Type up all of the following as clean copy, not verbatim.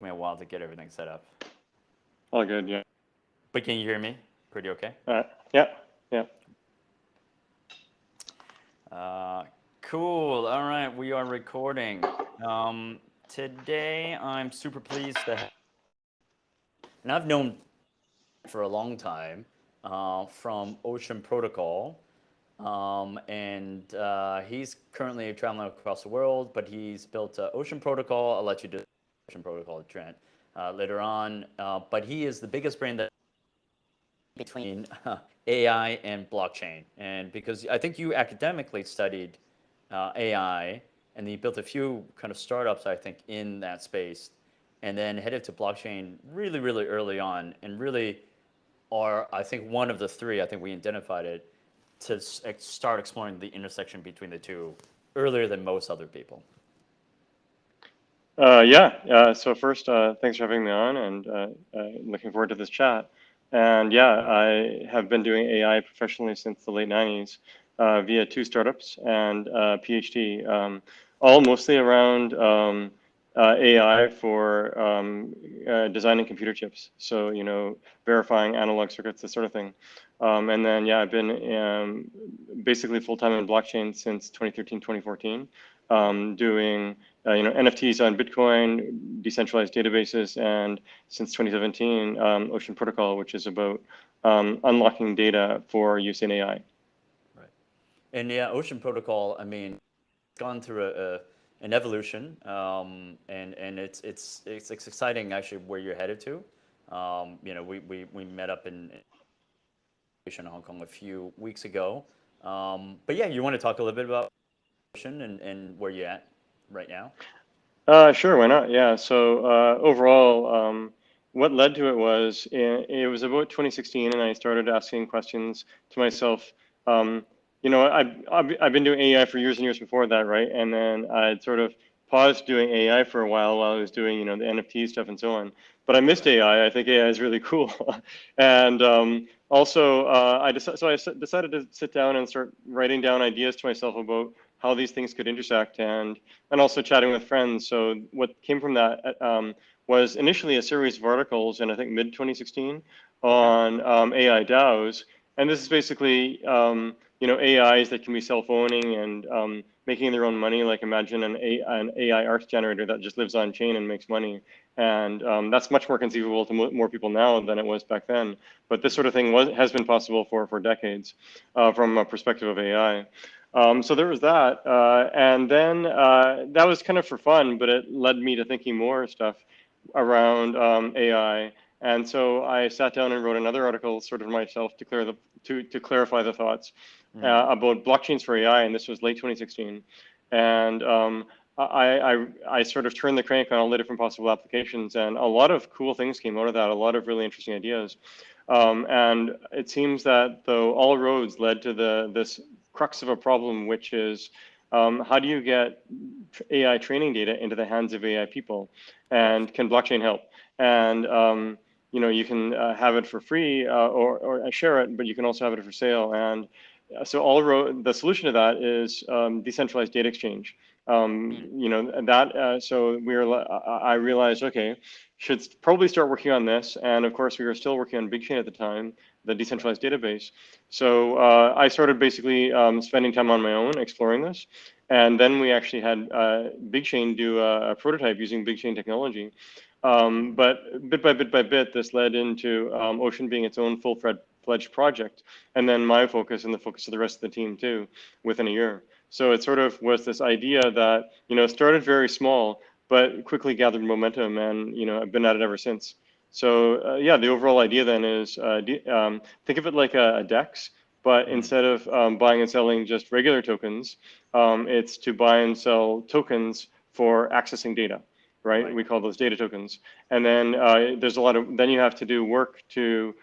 me a while to get everything set up. All good, yeah. But can you hear me? Pretty okay? Yeah, yeah. Uh, cool. All right, we are recording. Today, I'm super pleased to have, and I've known for a long time from Ocean Protocol. And he's currently traveling across the world, but he's built Ocean Protocol. I'll let you do Ocean Protocol, Trent, later on. But he is the biggest brain that between AI and blockchain. And because I think you academically studied AI, and then you built a few kind of startups, I think, in that space, and then headed to blockchain really, really early on, and really are, I think, one of the three, I think we identified it, to start exploring the intersection between the two earlier than most other people. Yeah. So first, thanks for having me on, and looking forward to this chat. And yeah, I have been doing AI professionally since the late '90s via two startups and PhD, all mostly around AI for designing computer chips. So, verifying analog circuits, this sort of thing. And then, yeah, I've been basically full-time in blockchain since 2013, 2014, doing NFTs on Bitcoin, decentralized databases, and since 2017, Ocean Protocol, which is about unlocking data for use in AI. Right. And yeah, Ocean Protocol, I mean, it's gone through an evolution, and it's exciting actually where you're headed to. We met up in Hong Kong a few weeks ago. But yeah, you want to talk a little bit about Ocean and where you're at right now? Sure, why not? Yeah. So overall, what led to it was it was about 2016, and I started asking questions to myself. Um, I've been doing AI for years and years before that, right? And then I'd sort of paused doing AI for a while I was doing the NFT stuff and so on. But I missed Right. AI. I think AI is really cool. And also, decided to sit down and start writing down ideas to myself about how these things could intersect, and also chatting with friends. So what came from that was initially a series of articles in I think mid 2016 Okay. on AI DAOs, and this is basically AIs that can be self-owning and making their own money. Like imagine an AI art generator that just lives on chain and makes money, and that's much more conceivable to more people now than it was back then. But this sort of thing has been possible for decades from a perspective of AI. So there was that, and then that was kind of for fun, but it led me to thinking more stuff around AI. And so I sat down and wrote another article, sort of myself, to clarify the thoughts about blockchains for AI, and this was late 2016. And I sort of turned the crank on all the different possible applications, and a lot of cool things came out of that, a lot of really interesting ideas. And it seems that though all roads led to this crux of a problem, which is how do you get AI training data into the hands of AI people, Right. and can blockchain help? And you can have it for free or share it, but you can also have it for sale. And so the solution to that is decentralized data exchange. Mm. So I realized, okay, should probably start working on this. And of course, we were still working on BigChain at the time, the Right. decentralized database. So I started basically spending time on my own exploring this. And then we actually had BigChain do a prototype using BigChain technology. But bit by bit, this led into Ocean being its own full-fledged project, and then my focus and the focus of the rest of the team too, within a year. So it sort of was this idea that started very small, but quickly gathered momentum, and I've been at it ever since. So yeah, the overall idea then is think of it like a DEX, but Mm. instead of buying and selling just regular tokens, it's to buy and sell tokens for accessing data, right? Right. We call those data tokens. And then then you have to do work to,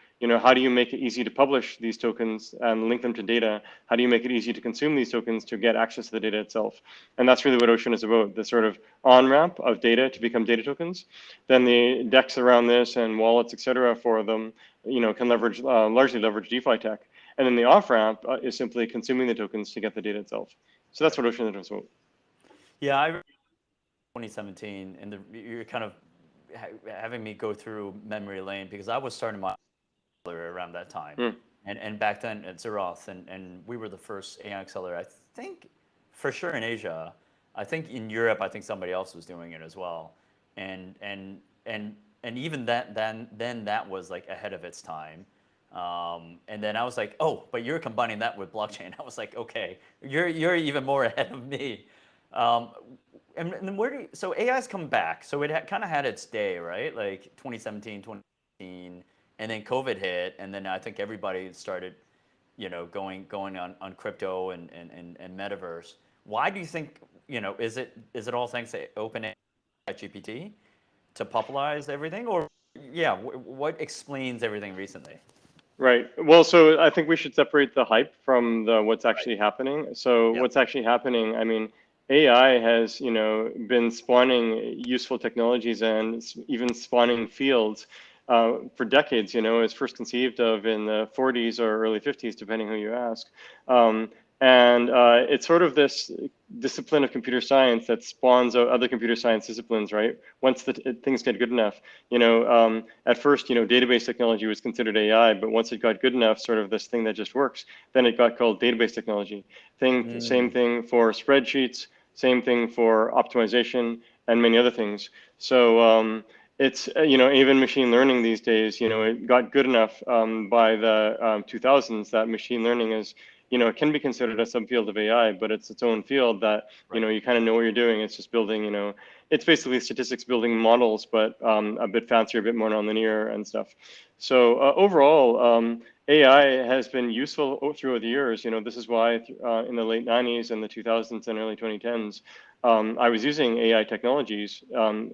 how do you make it easy to publish these tokens and link them to data? How do you make it easy to consume these tokens to get access to the data itself? And that's really what Ocean is about, the sort of on-ramp of data to become data tokens. Then the DEX around this and wallets, et cetera, for them, can largely leverage DeFi tech. And then the off-ramp is simply consuming the tokens to get the data itself. So that's Right. what Ocean is about. Yeah, I 2017, and you're kind of having me go through memory lane because I was starting my around that time. Mm. And back then at Zeroth, and we were the first AI accelerator, I think, for sure in Asia. I think in Europe, I think somebody else was doing it as well. And and and even then that was like ahead of its time. And then I was like, oh, but you're combining that with blockchain. I was like, okay, you're even more ahead of me. Um, and where do you, so AI's come back. So it kind of had its day, right? Like 2017, 2018, and then COVID hit, and then I think everybody started, going on crypto and metaverse. Why do you think, is it all thanks to OpenAI GPT to popularize everything, or yeah, what explains everything recently? Right. Well, so I think we should separate the hype from the what's Right. actually happening. So Yep. what's actually happening, I mean, AI has, been spawning useful technologies and even spawning fields for decades. It was first conceived of in the 40s or early 50s, depending who you ask. And it's sort of this discipline of computer science that spawns out other computer science disciplines, right? Once things get good enough, at first, database technology was considered AI, but once it got good enough, sort of this thing that just works, then it got called database technology. Same Mm, thing for spreadsheets, same thing for optimization, and many other things. So it's, even machine learning these days, it got good enough by the 2000s that machine learning is, it can be considered a subfield of AI, but it's its own field that, right. you kind of know what you're doing. It's just building, it's basically statistics building models, but a bit fancier, a bit more nonlinear and stuff. So overall, AI has been useful through the years. This is why in the late 90s and the 2000s and early 2010s, I was using AI technologies and,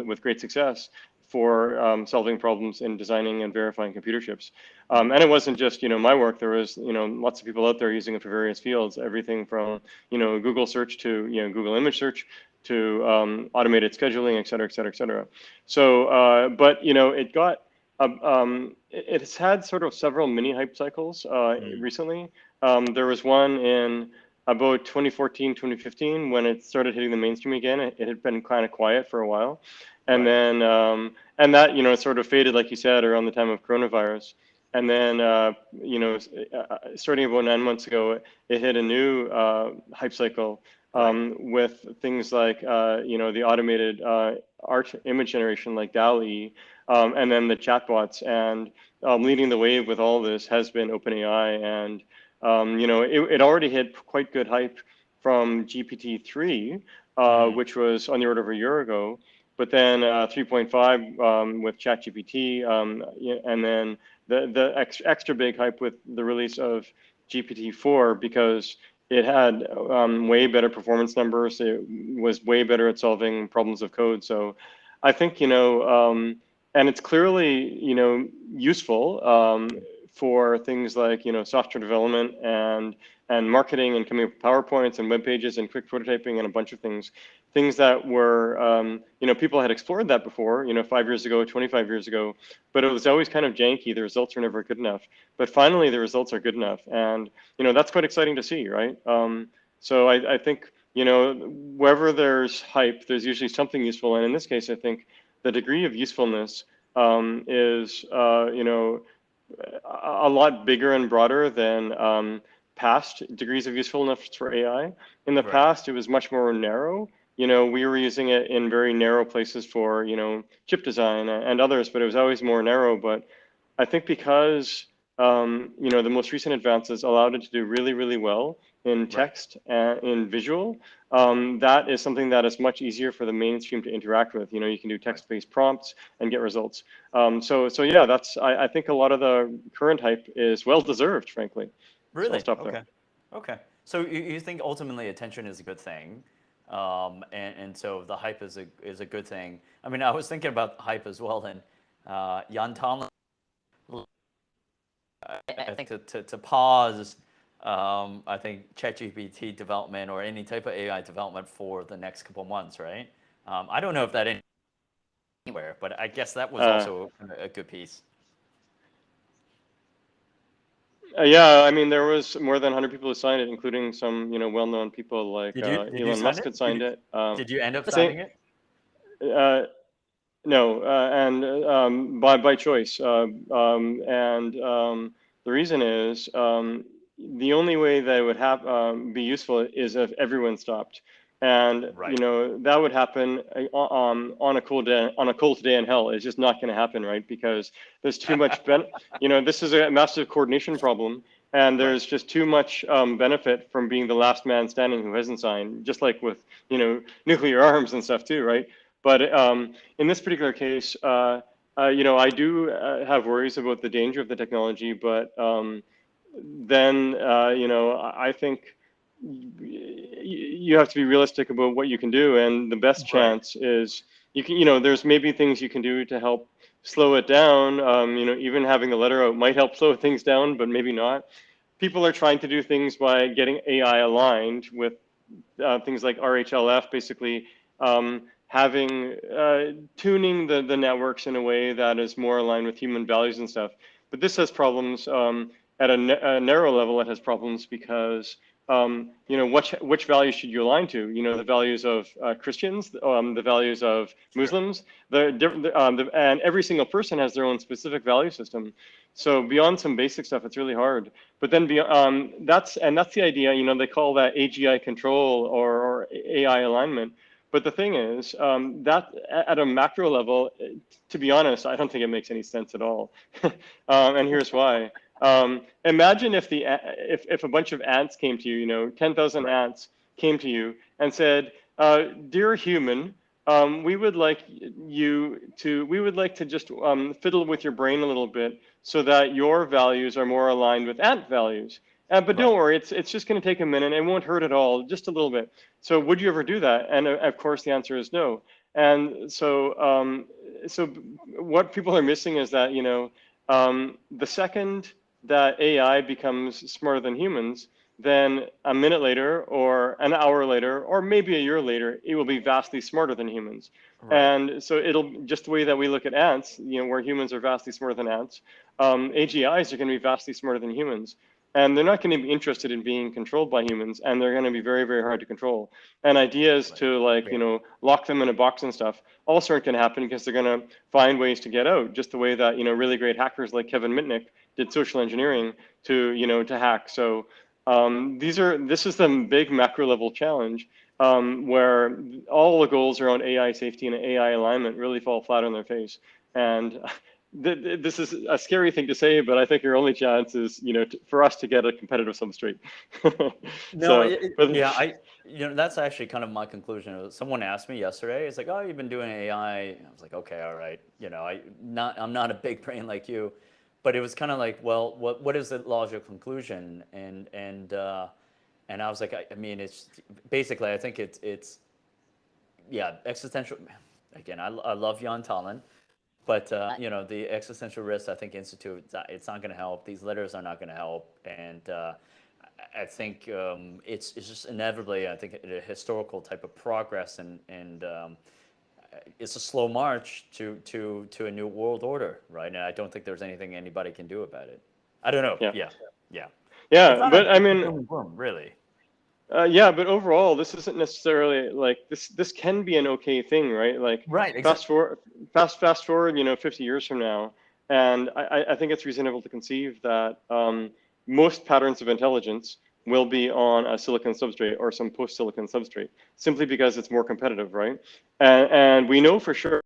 with great success for solving problems in designing and verifying computer chips. And it wasn't just, my work. There was, lots of people out there using it for various fields, everything from, Google search to, Google image search to automated scheduling, et cetera, et cetera, et cetera. So, but, it's had sort of several mini hype cycles Mm, recently. There was one in about 2014, 2015 when it started hitting the mainstream again. It had been kind of quiet for a while. And right. then, and that, sort of faded, like you said, around the time of coronavirus. And then, starting about 9 months ago, it hit a new hype cycle Right. with things like, the automated art image generation like DALL-E, and then the chatbots. And leading the wave with all this has been OpenAI. And, it already hit quite good hype from GPT-3, Mm, which was on the order of a year ago. But then 3.5 with ChatGPT, and then the extra big hype with the release of GPT-4 because it had way better performance numbers. It was way better at solving problems of code. So I think, and it's clearly, useful for things like, software development and marketing and coming up with PowerPoints and web pages and quick prototyping and a bunch of things that were, people had explored that before, 5 years ago, 25 years ago, but it was always kind of janky. The results were never good enough. But finally, the results are good enough. And, that's quite exciting to see, right? So I think, wherever there's hype, there's usually something useful. And in this case, I think the degree of usefulness is, a lot bigger and broader than past degrees of usefulness for AI. In the right. past, it was much more narrow. We were using it in very narrow places for, chip design and others, but it was always more narrow. But I think because, the most recent advances allowed it to do really, really well in Right. text and in visual, that is something that is much easier for the mainstream to interact with. You can do Right. text-based prompts and get results. So yeah, I think a lot of the current hype is well deserved, frankly. So I'll Really? stop there. Okay. Okay. So you think ultimately attention is a good thing, and so the hype is a good thing. I mean, I was thinking about hype as well, and Jan Tomlin, I think to pause, I think ChatGPT development or any type of AI development for the next couple months, right? I don't know if that anywhere, but I guess that was Uh, also a good piece. yeah, I mean, there was more than 100 people who signed it, including some, well-known people like Did you Elon sign Musk it? had signed it. Did you end up Same, signing it? uh, No, and by choice. The reason is the only way that it would have be useful is if everyone stopped, and Right. that would happen on a cold day, on a cold day in hell. It's just not going to happen, right? Because there's too much this is a massive coordination problem, and Right. there's just too much benefit from being the last man standing who hasn't signed. Just like with nuclear arms and stuff too, right? But in this particular case, I do have worries about the danger of the technology, but then, I think you have to be realistic about what you can do, and the best Right. chance is there's maybe things you can do to help slow it down. Even having the letter out might help slow things down, but maybe not. People are trying to do things by getting AI aligned with things like RHLF, basically having tuning the networks in a way that is more aligned with human values and stuff. But this has problems at a narrow level. It has problems because which values should you align to? The values of Christians, the values of Muslims, and every single person has their own specific value system. So beyond some basic stuff, it's really hard. But then that's the idea. They call that AGI control or AI alignment. But the thing is, that at a macro level, to be honest, I don't think it makes any sense at all. And here's why. Imagine if a bunch of ants came to you, 10,000 Right. ants came to you and said, "Dear human, we would like to just fiddle with your brain a little bit so that your values are more aligned with ant values. But don't Right. worry, it's just going to take a minute. It won't hurt at all, just a little bit. So would you ever do that?" And of course, the answer is no. And so what people are missing is that the second that AI becomes smarter than humans, then a minute later, or an hour later, or maybe a year later, it will be vastly smarter than humans. Right. And so it'll just the way that we look at ants, where humans are vastly smarter than ants, AGIs are going to be vastly smarter than humans. And they're not going to be interested in being controlled by humans, and they're going to be very, very hard to control. And ideas Right. to lock them in a box and stuff also aren't going to happen because they're going to find ways to get out, just the way that really great hackers like Kevin Mitnick did social engineering to hack. So this is the big macro level challenge where all the goals around AI safety and AI alignment really fall flat on their face. And this is a scary thing to say, but I think your only chance is, for us to get a competitive substrate. No, So, but yeah, that's actually kind of my conclusion. Someone asked me yesterday, it's like, "Oh, you've been doing AI." I was like, "Okay, all right." I'm not a big brain like you, but it was kind of like, well, what is the logical conclusion? And I was like, I mean, it's basically, I think it's yeah, existential. Again, I love Jan Tallinn, but the existential risk, I think Institute, it's not going to help. These letters are not going to help, and I think it's just inevitably, I think, a historical type of progress, and it's a slow march to a new world order, right? And I don't think there's anything anybody can do about it. I don't know. yeah, Yeah, yeah. It's yeah, not but I a mean, doom and gloom, really. yeah, but overall, this isn't necessarily like this. This can be an okay thing, right? Like Right. Exactly. fast forward, 50 years from now, and I think it's reasonable to conceive that most patterns of intelligence will be on a silicon substrate or some post-silicon substrate, simply because it's more competitive, right? And we know for sure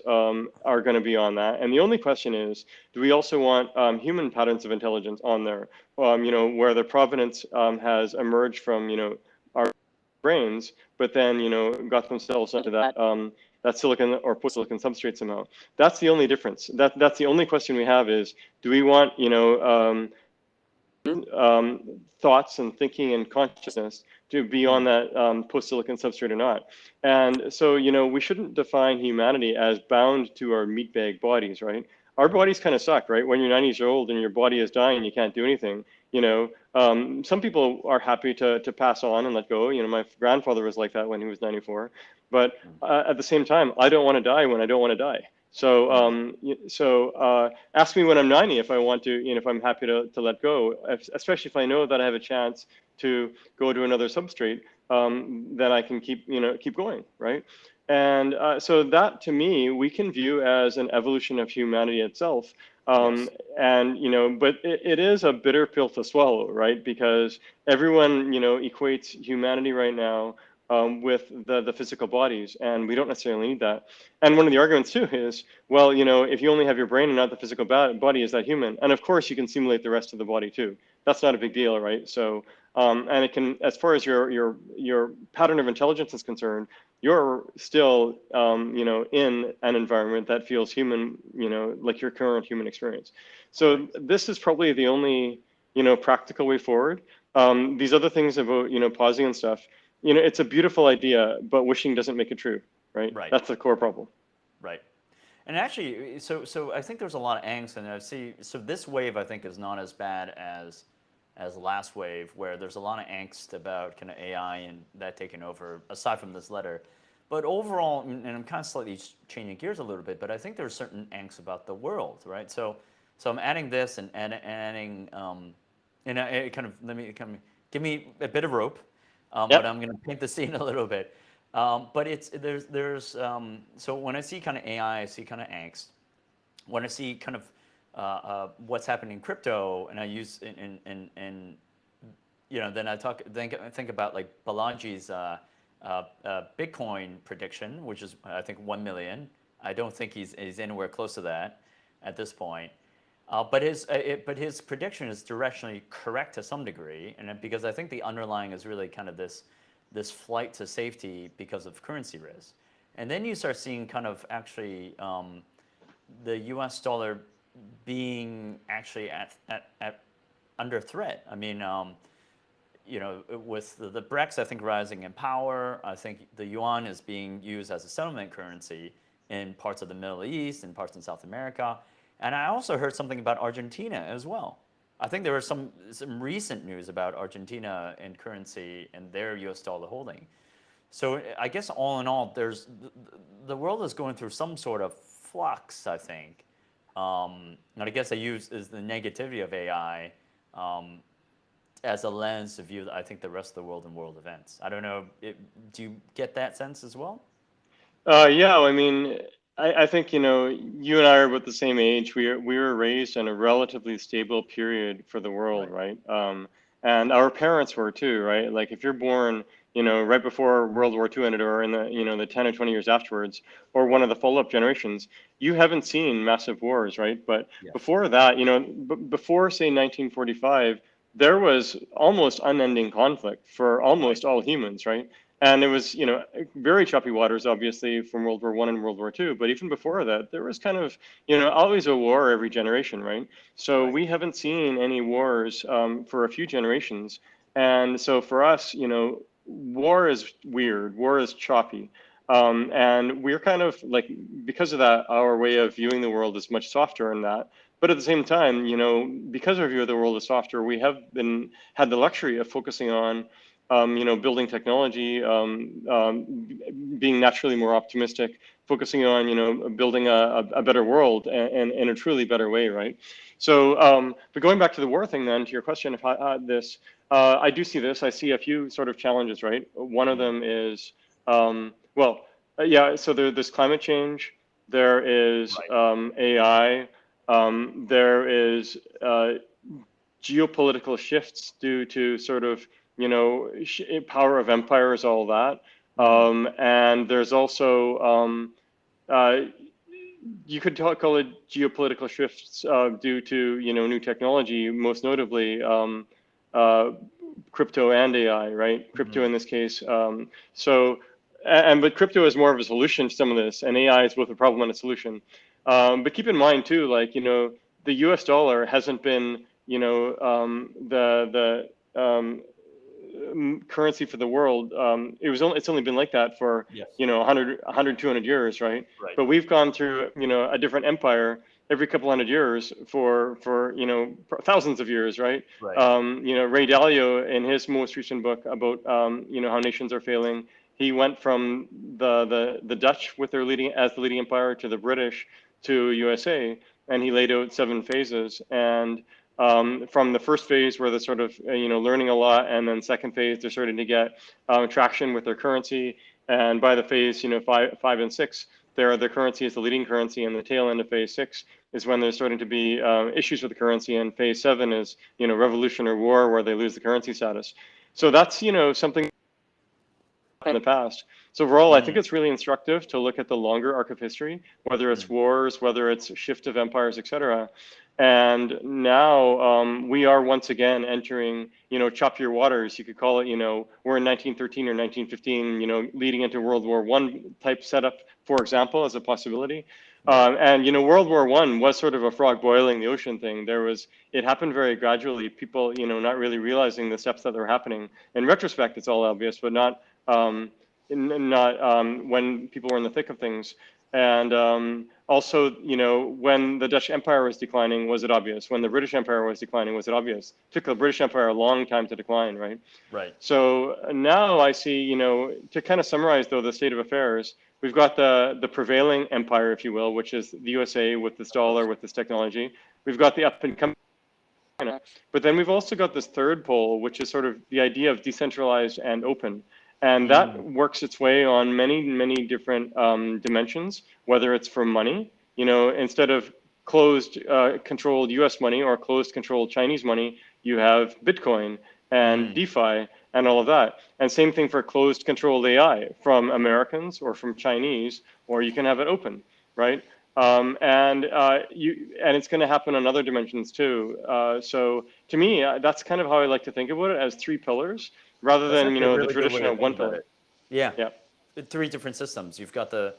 are going to be on that. And the only question is, do we also want human patterns of intelligence on there, where the provenance has emerged from, our brains, but then, got themselves into that silicon or post-silicon substrate somehow. That's the only difference. That's the only question we have is, do we want, thoughts and thinking and consciousness to be on Mm. that post-silicon substrate or not. And so, we shouldn't define humanity as bound to our meatbag bodies, right? Our bodies kind of suck, right? When you're 90 years old and your body is dying, you can't do anything. Some people are happy to pass on and let go. My grandfather was like that when he was 94. But at the same time, I don't want to die when I don't want to die. So, Mm. ask me when I'm 90 if I want to, if I'm happy to let go, especially if I know that I have a chance to go to another substrate, then I can keep going, right? And so that, to me, we can view as an evolution of humanity itself. Yes. And, but it is a bitter pill to swallow, right? Because everyone, equates humanity right now with the physical bodies, and we don't necessarily need that. And one of the arguments too is, well, if you only have your brain and not the physical body, is that human? And of course, you can simulate the rest of the body too. That's not a big deal, right? So, and it can, as far as your pattern of intelligence is concerned, you're still, in an environment that feels human, like your current human experience. So Right. this is probably the only, practical way forward. These other things about, pausing and stuff, it's a beautiful idea, but wishing doesn't make it true, right? Right. That's the core problem. Right. And actually, so I think there's a lot of angst, and I see. So this wave, I think, is not as bad as the last wave, where there's a lot of angst about kind of AI and that taking over. Aside from this letter, but overall, and I'm kind of slightly changing gears a little bit, but I think there's certain angst about the world, right? So I'm adding this and adding, and it kind of let me kind of give me a bit of rope, but Yep. I'm going to paint the scene a little bit. But it's there's so when I see kind of AI, I see kind of angst. When I see kind of what's happening in crypto, and I use in then I think about like Balaji's Bitcoin prediction, which is I think 1 million. I don't think he's anywhere close to that at this point. But his prediction is directionally correct to some degree, and because I think the underlying is really kind of this flight to safety because of currency risk. And then you start seeing kind of actually the U.S. dollar being actually at under threat. I mean, with the BRICS, I think rising in power, I think the yuan is being used as a settlement currency in parts of the Middle East and parts in South America. And I also heard something about Argentina as well. I think there was some recent news about Argentina and currency and their U.S. dollar holding. So I guess all in all, the world is going through some sort of flux, I think. And I guess I use is the negativity of AI as a lens to view, I think, the rest of the world and world events. I don't know. Do you get that sense as well? Yeah, I mean, I think, you and I are about the same age. We were raised in a relatively stable period for the world, Right. right? And our parents were too, right? Like if you're born, right before World War II ended, or in the 10 or 20 years afterwards, or one of the follow-up generations, you haven't seen massive wars, right? But Yes. before that, before say 1945, there was almost unending conflict for Right. almost all humans, right? And it was, very choppy waters, obviously, from World War I and World War II. But even before that, there was kind of, always a war every generation, right? So Right. we haven't seen any wars for a few generations. And so for us, war is weird, war is choppy. And we're kind of like, because of that, our way of viewing the world is much softer in that. But at the same time, because our view of the world is softer, we have had the luxury of focusing on building technology, being naturally more optimistic, focusing on, building a better world and in a truly better way, right? So, but going back to the war thing then, to your question, if I do see this, I see a few sort of challenges, right? One of Mm. them is, yeah, so there's climate change, there is Right. AI, there is geopolitical shifts due to sort of, power of empires, all that. Mm. And there's also, uh, you could call it geopolitical shifts due to, new technology, most notably uh, crypto and AI, right? Crypto Mm. in this case. But crypto is more of a solution to some of this, and AI is both a problem and a solution. But keep in mind too, like, the U.S. dollar hasn't been, currency for the world. It's only been like that for, Yes. 100, 200 years, right? Right. But we've gone through, a different empire every couple hundred years for thousands of years, right? Right. Ray Dalio in his most recent book about, how nations are failing, he went from the Dutch with their the leading empire to the British to USA, and he laid out 7 phases. And from the first phase where they're sort of learning a lot, and then second phase they're starting to get traction with their currency, And by the phase, five and six, their currency is the leading currency, and the tail end of phase six is when there's starting to be issues with the currency, and phase seven is, revolution or war, where they lose the currency status. So that's, something in the past. So overall, I think it's really instructive to look at the longer arc of history, whether it's wars, whether it's shift of empires, etc. And now we are once again entering, choppier waters. You could call it, we're in 1913 or 1915, leading into World War I type setup, for example, as a possibility. And World War I was sort of a frog boiling the ocean thing. It happened very gradually. People, not really realizing the steps that were happening. In retrospect, it's all obvious, but not when people were in the thick of things. And also, when the Dutch Empire was declining, was it obvious? When the British Empire was declining, was it obvious? It took the British Empire a long time to decline, right? Right. So now I see, to kind of summarize though the state of affairs, we've got the prevailing empire, if you will, which is the USA with this dollar, with this technology. We've got the up and coming China, but then we've also got this third pole, which is sort of the idea of decentralized and open. And that works its way on many, many different dimensions, whether it's for money, instead of closed controlled US money or closed controlled Chinese money, you have Bitcoin and DeFi and all of that. And same thing for closed controlled AI from Americans or from Chinese, or you can have it open, right? And it's going to happen on other dimensions too. So to me, that's kind of how I like to think about it, as three pillars, rather than the traditional one pillar. Yeah. Yeah. Three different systems. You've got the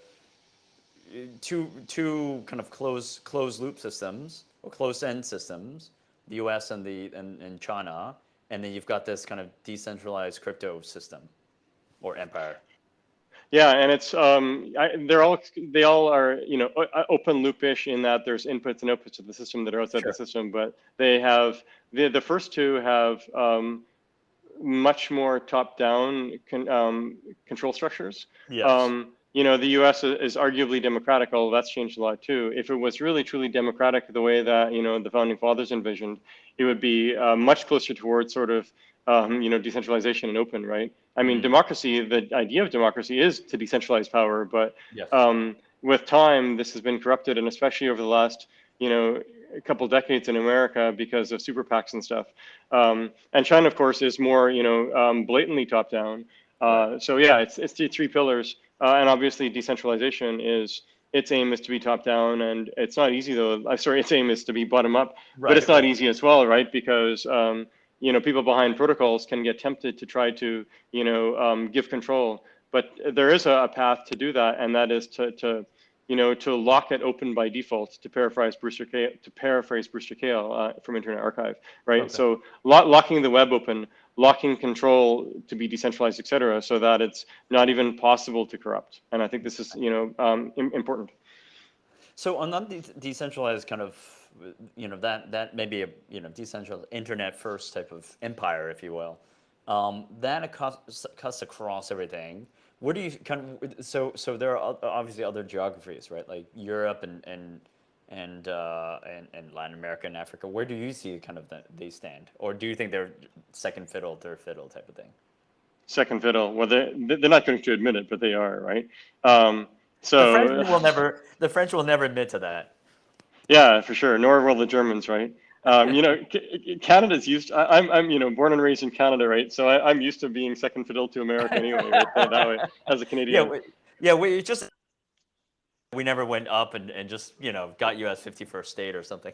two kind of closed loop systems or closed end systems, the US and China, and then you've got this kind of decentralized crypto system or empire. Yeah, and it's they all are open loopish in that there's inputs and outputs to the system that are outside the system, but they have the first two have much more top-down control structures. Yes. The U.S. is arguably democratic, although that's changed a lot too. If it was really truly democratic the way that the founding fathers envisioned, it would be much closer towards sort of decentralization and open, right? I mean, democracy, the idea of democracy is to decentralize power, but Yes. with time, this has been corrupted, and especially over the last, a couple decades in America because of super PACs and stuff. And China, of course, is more, blatantly top down. So yeah, it's the three pillars, and obviously decentralization its aim is to be top down, and it's not easy though. Sorry, its aim is to be bottom up, but it's not easy as well, right? Because people behind protocols can get tempted to try to give control, but there is a path to do that, and that is to lock it open by default, to paraphrase Brewster Kahle from Internet Archive, right? Okay. So locking the web open, locking control to be decentralized, et cetera, so that it's not even possible to corrupt. And I think this is, important. So on that decentralized kind of, that may be a, decentralized internet first type of empire, if you will, that cuts across everything. Where do you kind of, so there are obviously other geographies, right? Like Europe and Latin America and Africa. Where do you see kind of that they stand, or do you think they're second fiddle, third fiddle type of thing? Second fiddle. Well, they're not going to admit it, but they are, right? So the French will never admit to that. Yeah, for sure. Nor will the Germans, right? Canada's used. I'm born and raised in Canada, right? So I'm used to being second fiddle to America anyway, right? That way, as a Canadian. We never went up and just got you as 51st state or something.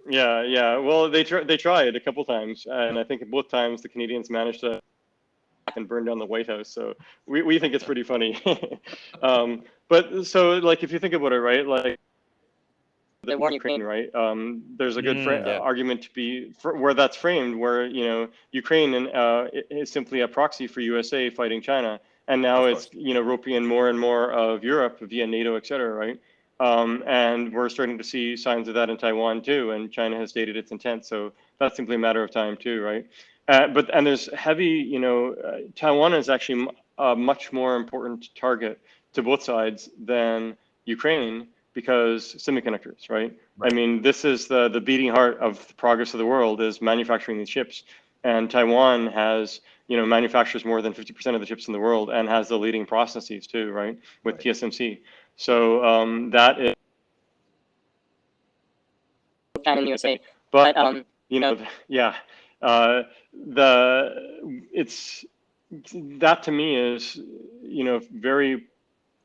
Yeah. Well, they tried a couple times, and I think both times the Canadians managed to and burn down the White House. So we think it's pretty funny. But so like if you think about it, right, like the war in Ukraine, right? There's a good argument to be where that's framed, where Ukraine is simply a proxy for USA fighting China, and now it's roping in more and more of Europe via NATO, et cetera, right? And we're starting to see signs of that in Taiwan too, and China has stated its intent, so that's simply a matter of time too, right? But there's heavy, Taiwan is actually a much more important target to both sides than Ukraine, because semiconductors, right? I mean, this is the beating heart of the progress of the world, is manufacturing these chips. And Taiwan has manufactures more than 50% of the chips in the world and has the leading processes too, right, with TSMC. So that is China and the USA. But yeah, that to me is very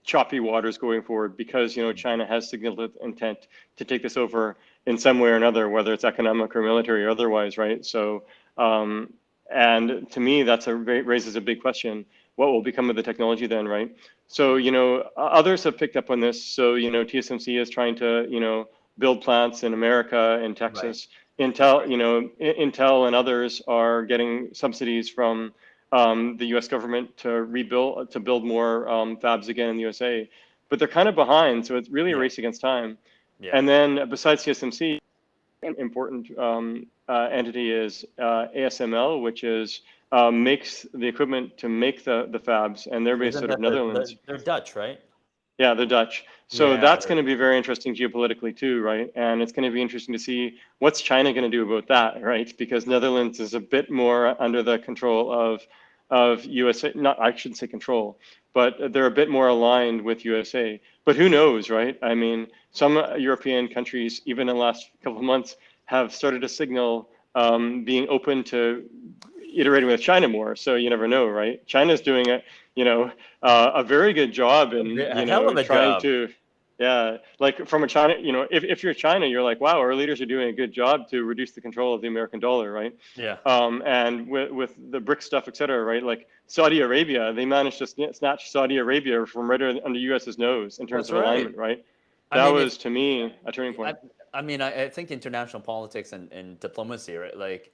choppy waters going forward, because China has signaled its intent to take this over in some way or another, whether it's economic or military or otherwise, right? So and to me that raises a big question: what will become of the technology then, right? So others have picked up on this. So TSMC is trying to build plants in America, in Texas. Right. Intel, Intel and others are getting subsidies from the U.S. government to build more fabs again in the USA, but they're kind of behind, so it's really a race against time. Yeah. And then besides TSMC, important entity is ASML, which is makes the equipment to make the fabs, and they're based out of Netherlands. They're Dutch, right? Yeah, they're Dutch. So Yeah, that's going to be very interesting geopolitically too, right? And it's going to be interesting to see what's China going to do about that, right? Because Netherlands is a bit more under the control of USA. Not, I shouldn't say control, but they're a bit more aligned with USA. But who knows, right? I mean, some European countries, even in the last couple of months, have started to signal being open to iterating with China more. So you never know, right? China's doing it, a very good job in trying to, like from a China, if you're China, you're like, wow, our leaders are doing a good job to reduce the control of the American dollar, right? Yeah. And with the BRIC stuff, et cetera, right? Like Saudi Arabia, they managed to snatch Saudi Arabia from right under US's nose in terms of alignment, right? That was, to me, a turning point. I think international politics and diplomacy, right? Like,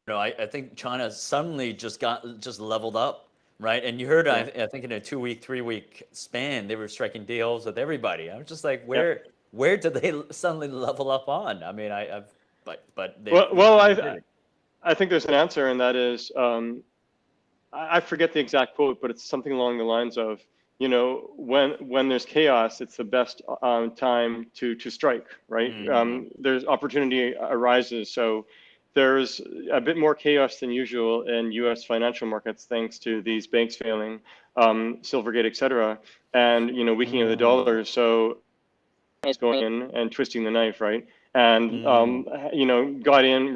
I think China suddenly just leveled up, right? And you heard, I think in a 2-week, 3-week span, they were striking deals with everybody. I was just like, where did they suddenly level up on? I mean, I think there's an answer, and that is, I forget the exact quote, but it's something along the lines of, when there's chaos, it's the best time to strike, right? There's opportunity arises. So there's a bit more chaos than usual in U.S. financial markets, thanks to these banks failing, Silvergate, et cetera, and, weakening of the dollar. So it's going in and twisting the knife, right? And, got in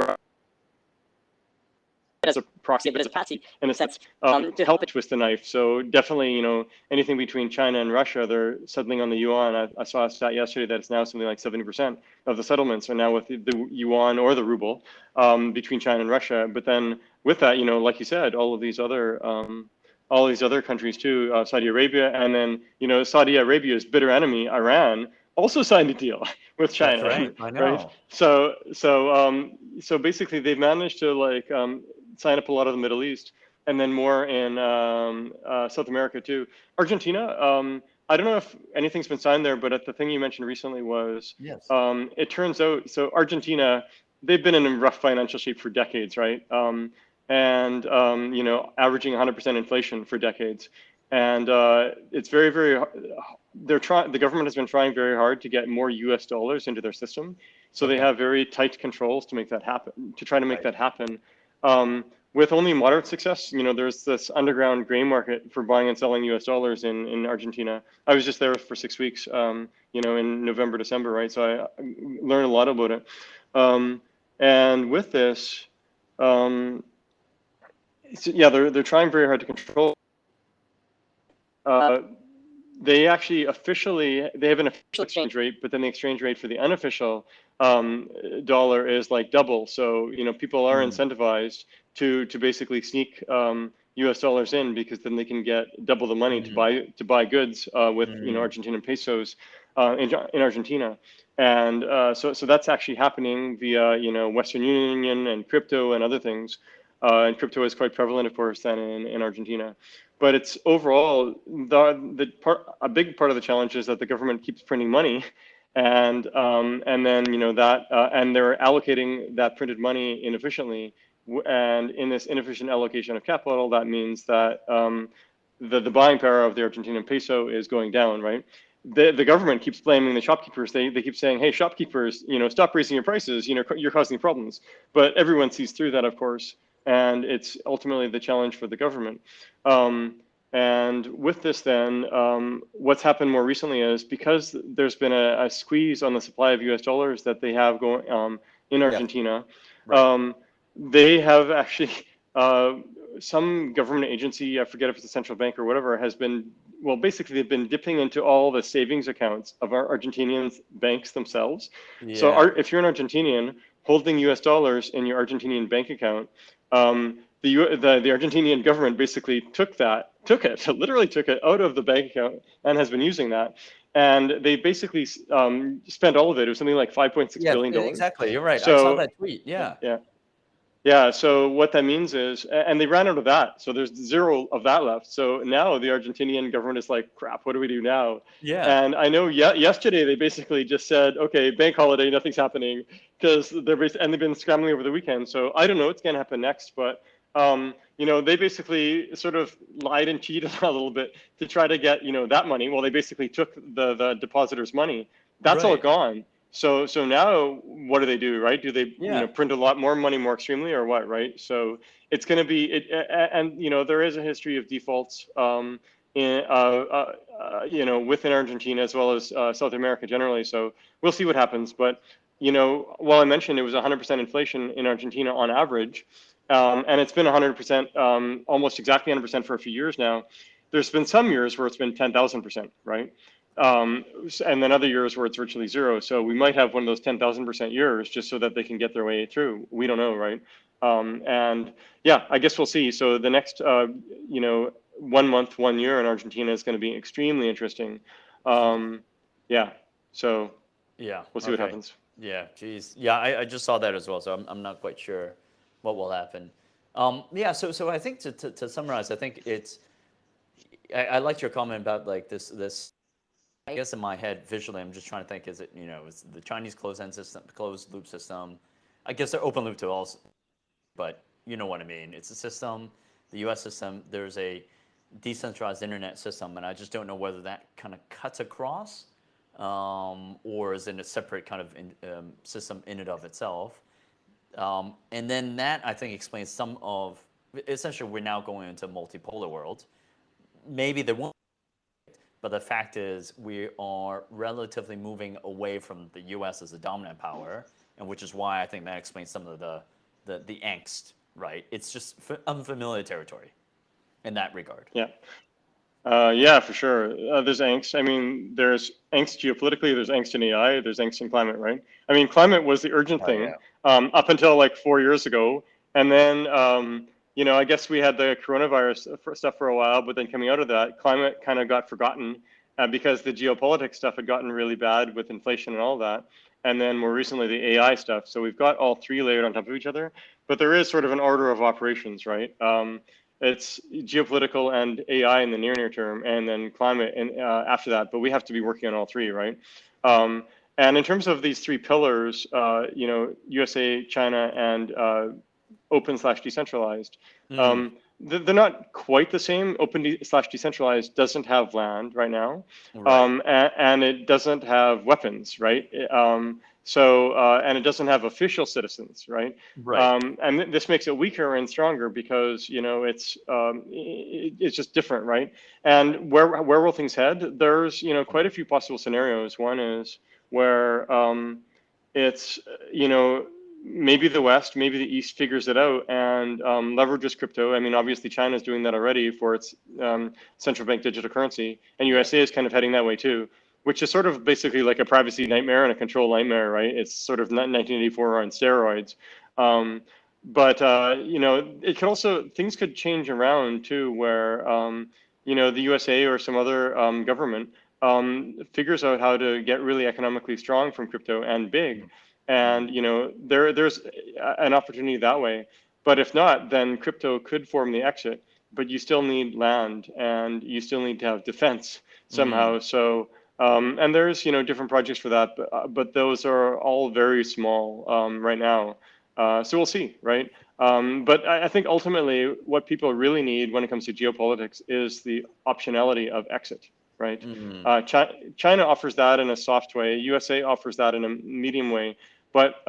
as a proxy, but as a patsy in a sense, to help it twist the knife. So definitely, anything between China and Russia, they're settling on the yuan. I saw a stat yesterday that it's now something like 70% of the settlements are now with the yuan or the ruble between China and Russia. But then with that, like you said, all these other countries too, Saudi Arabia, and then Saudi Arabia's bitter enemy, Iran, also signed a deal with China. That's right. I know. Right? So basically, they've managed to sign up a lot of the Middle East, and then more in South America too. Argentina, I don't know if anything's been signed there, but the thing you mentioned recently was, it turns out, so Argentina, they've been in a rough financial shape for decades, right? And averaging 100% inflation for decades. And it's very, very, the government has been trying very hard to get more US dollars into their system. So they have very tight controls to make that happen, to try to make that happen. With only moderate success, there's this underground gray market for buying and selling US dollars in Argentina. I was just there for 6 weeks, in November, December, right? So I learned a lot about it. And with this, they're trying very hard to control. They actually they have an official exchange rate, but then the exchange rate for the unofficial dollar is like double. So people are incentivized to basically sneak U.S. dollars in, because then they can get double the money to buy goods with Argentinian pesos in Argentina. And so that's actually happening via Western Union and crypto and other things. And crypto is quite prevalent, of course, then in Argentina. But it's overall a big part of the challenge is that the government keeps printing money, and then and they're allocating that printed money inefficiently. And in this inefficient allocation of capital, that means that the buying power of the Argentinian peso is going down, right? The government keeps blaming the shopkeepers. They keep saying, hey, shopkeepers, stop raising your prices. You're causing problems. But everyone sees through that, of course. and it's ultimately the challenge for the government. And with this, then, what's happened more recently is because there's been a squeeze on the supply of US dollars that they have going in Yeah. Argentina, Right. they have actually, some government agency, I forget if it's a central bank or whatever, has been, well, basically they've been dipping into all the savings accounts of our Argentinian banks themselves. So Yeah. if you're an Argentinian holding US dollars in your Argentinian bank account, the Argentinian government basically literally took it out of the bank account and has been using that. And they basically spent all of it. It was something like $5.6 Yeah. billion. Exactly. You're right. I saw So that tweet. Yeah. yeah, yeah. So what that means is, and they ran out of that. So there's zero of that left. So now the Argentinian government is like, crap, what do we do now? Yeah. And I know yesterday they basically just said, okay, bank holiday, nothing's happening, because they've been scrambling over the weekend. So I don't know what's going to happen next, but they basically sort of lied and cheated a little bit to try to get, that money. Well, they basically took the depositors' money. That's all Right. gone. So now what do they do, right? Do they, Yeah. print a lot more money more extremely, or what, right? So it's going to be and there is a history of defaults within Argentina as well as South America generally. So we'll see what happens. But while I mentioned it was 100% inflation in Argentina on average, and it's been 100%, almost exactly 100% for a few years now. There's been some years where it's been 10,000%, right? And then other years where it's virtually zero. So we might have one of those 10,000% years just so that they can get their way through. We don't know, right? And yeah, I guess we'll see. So the next, 1 month, 1 year in Argentina is going to be extremely interesting. Yeah, so Yeah. we'll see what Okay. happens. Yeah. Geez. Yeah. I just saw that as well. So I'm not quite sure what will happen. Yeah. So I think to summarize, I think I liked your comment about like this. I guess in my head, visually, I'm just trying to think: is it is the Chinese closed-end system, closed loop system? I guess they're open loop to all, but you know what I mean. It's a system, the U.S. system. There's a decentralized internet system, and I just don't know whether that kind of cuts across, or is in a separate kind of system in and of itself. And then that I think explains some of. Essentially, we're now going into a multipolar world. Maybe there won't. But the fact is, we are relatively moving away from the U.S. as a dominant power, and which is why I think that explains some of the angst. Right? It's just unfamiliar territory in that regard. Yeah. Yeah, for sure. There's angst. I mean, there's angst geopolitically, there's angst in AI, there's angst in climate, right? I mean, climate was the urgent Oh thing yeah. up until like 4 years ago. And then, I guess we had the coronavirus stuff for a while, but then coming out of that, climate kind of got forgotten because the geopolitics stuff had gotten really bad with inflation and all that. And then more recently, the AI stuff. So we've got all three layered on top of each other, but there is sort of an order of operations, right? It's geopolitical and AI in the near term, and then climate and after that. But we have to be working on all three, right? And in terms of these three pillars, USA, China, and open/decentralized. Mm, They're not quite the same. Open/decentralized doesn't have land right now, right. and it doesn't have weapons, right? And it doesn't have official citizens, right? Right. And this makes it weaker and stronger because it's just different, right? And where will things head? There's quite a few possible scenarios. One is where it's maybe the West, maybe the East figures it out and leverages crypto. I mean, obviously China's doing that already for its central bank digital currency, and Yeah. USA is kind of heading that way too, which is sort of basically like a privacy nightmare and a control nightmare, right? It's sort of 1984 on steroids. But it could also, things could change around too, where the USA or some other government figures out how to get really economically strong from crypto and big. Mm, And there's an opportunity that way. But if not, then crypto could form the exit. But you still need land, and you still need to have defense mm, somehow. So and there's different projects for that, but those are all very small right now. So we'll see, right? But I think ultimately what people really need when it comes to geopolitics is the optionality of exit, right? mm, China offers that in a soft way. USA offers that in a medium way. But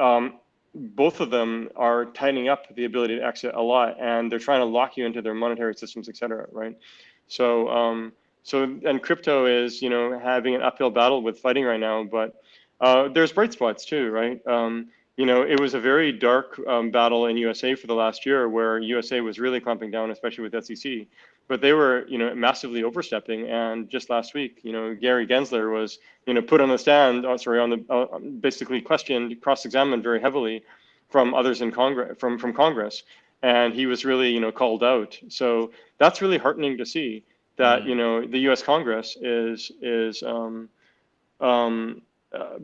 both of them are tightening up the ability to exit a lot, and they're trying to lock you into their monetary systems, et cetera, right? So, and crypto is, having an uphill battle with fighting right now, but there's bright spots too, right? It was a very dark battle in USA for the last year, where USA was really clamping down, especially with SEC. But they were, massively overstepping. And just last week, Gary Gensler was, put on the stand, basically questioned, cross-examined very heavily from others in Congress, from Congress, and he was really, called out. So that's really heartening to see that, the U.S. Congress is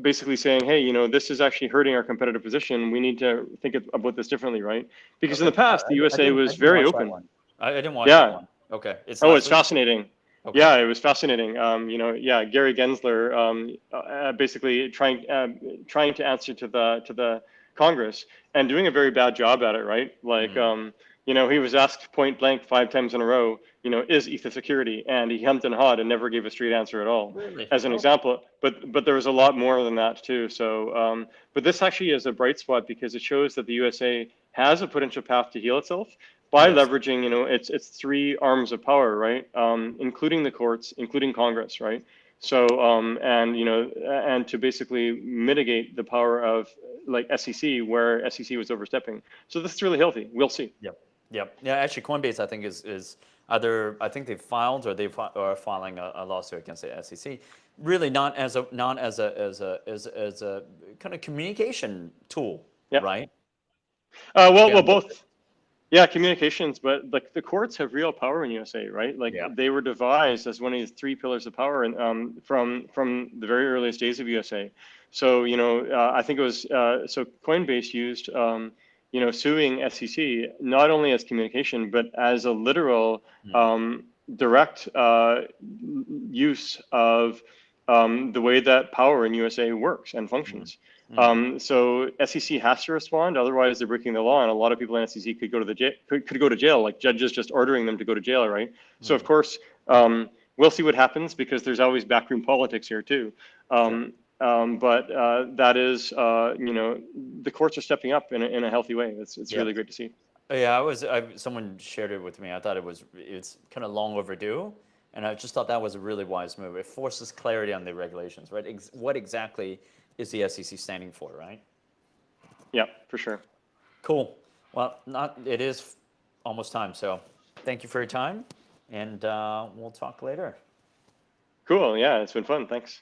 basically saying, hey, this is actually hurting our competitive position. We need to think about this differently, right? Because in Okay. the past, the USA I was didn't very watch that open. one. I didn't watch that Yeah. one. Okay. It's Oh, last it's week? fascinating. Okay. Yeah, it was fascinating. Yeah, Gary Gensler, basically trying to answer to the Congress and doing a very bad job at it, right? Like, he was asked point blank 5 times in a row, is Ether security? And he hemmed and hawed and never gave a straight answer at all, Really? as an Oh. example. But there was a lot more than that too. So, but this actually is a bright spot because it shows that the USA has a potential path to heal itself by Yes. leveraging, its 3 arms of power, right? Including the courts, including Congress, right? So, and to basically mitigate the power of like SEC, where SEC was overstepping. So this is really healthy. We'll see. Yep. Yep. Yeah. Actually, Coinbase, I think is either I think they filed or are filing a lawsuit against the SEC. Really, not as a kind of communication tool, Yep. right? Well, Again, both. Yeah, communications, but like the courts have real power in USA, right? Like yeah. they were devised as one of these 3 pillars of power, and from the very earliest days of USA. So I think it was so Coinbase used suing SEC not only as communication but as a literal direct use of the way that power in USA works and functions. So SEC has to respond, otherwise they're breaking the law, and a lot of people in SEC could go to could go to jail, like judges just ordering them to go to jail, right? So of course, we'll see what happens because there's always backroom politics here too. Sure. But that is, the courts are stepping up in a healthy way. It's Yeah. really great to see. Yeah, someone shared it with me. I thought it's kind of long overdue, and I just thought that was a really wise move. It forces clarity on the regulations, right? What exactly is the SEC standing for, right? Yeah, for sure. Cool. Well, it is almost time, so thank you for your time, and we'll talk later. Cool. Yeah, it's been fun. Thanks.